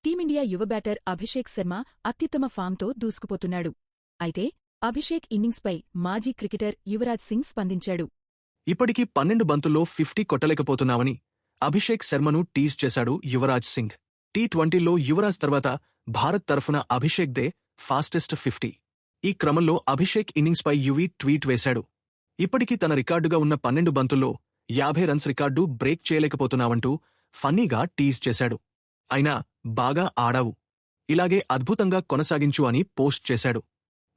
Team India యువ batter Abhishek Sharma అత్యుత్తమ ఫామ్తో దూసుకుపోతున్నాడు. అయితే అభిషేక్ ఇన్నింగ్స్పై మాజీ క్రికెటర్ యువరాజ్ సింగ్ స్పందించాడు. ఇప్పటికీ 12 బంతుల్లో 50 కొట్టలేకపోతున్నావని అభిషేక్ శర్మను టీజ్ చేశాడు యువరాజ్ సింగ్. టీ20లో యువరాజ్ తర్వాత భారత్ తరఫున అభిషేక్ దే ఫాస్టెస్ట్ 50. ఈ క్రమంలో అభిషేక్ ఇన్నింగ్స్పై యువీ ట్వీట్ వేశాడు. ఇప్పటికీ తన రికార్డుగా ఉన్న 12 బంతుల్లో 50 రన్స్ రికార్డు బ్రేక్ చేయలేకపోతున్నావంటూ ఫన్నీగా టీజ్ చేశాడు. అయినా బాగా ఆడావు, ఇలాగే అద్భుతంగా కొనసాగించు అని పోస్ట్ చేశాడు.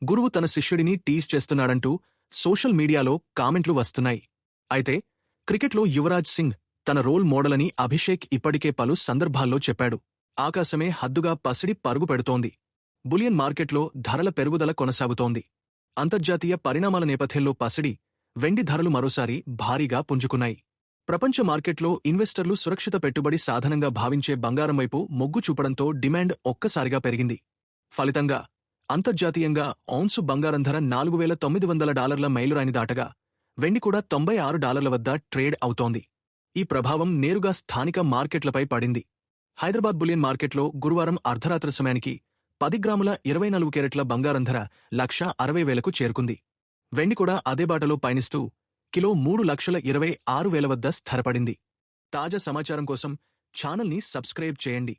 గురువు తన శిష్యుడిని టీజ్ చేస్తున్నాడంటూ సోషల్ మీడియాలో కామెంట్లు వస్తున్నాయి. అయితే క్రికెట్లో యువరాజ్ సింగ్ తన రోల్ మోడలని అభిషేక్ ఇప్పటికే పలు సందర్భాల్లో చెప్పాడు. ఆకాశమే హద్దుగా పసిడి పరుగు పెడుతోంది. బులియన్ మార్కెట్లో ధరల పెరుగుదల కొనసాగుతోంది. అంతర్జాతీయ పరిణామాల నేపథ్యంలో పసిడి, వెండి ధరలు మరోసారి భారీగా పుంజుకున్నాయి. ప్రపంచ మార్కెట్లో ఇన్వెస్టర్లు సురక్షిత పెట్టుబడి సాధనంగా భావించే బంగారం వైపు మొగ్గు చూపడంతో డిమాండ్ ఒక్కసారిగా పెరిగింది. ఫలితంగా అంతర్జాతీయంగా ఔన్సు బంగారం ధర $4,900 మైలురాయిని దాటగా వెండి కూడా $96 వద్ద ట్రేడ్ అవుతోంది. ఈ ప్రభావం నేరుగా స్థానిక మార్కెట్లపై పడింది. హైదరాబాద్ బులియన్ మార్కెట్లో గురువారం అర్ధరాత్రి సమయానికి 10 గ్రాముల 24 క్యారెట్ల బంగారం ధర 1,60,000కు చేరుకుంది. వెండి కూడా అదే బాటలో పయనిస్తూ కిలో 3,26,000 వద్ద స్థిరపడింది. తాజా సమాచారం కోసం ఛానల్ని సబ్స్క్రైబ్ చేయండి.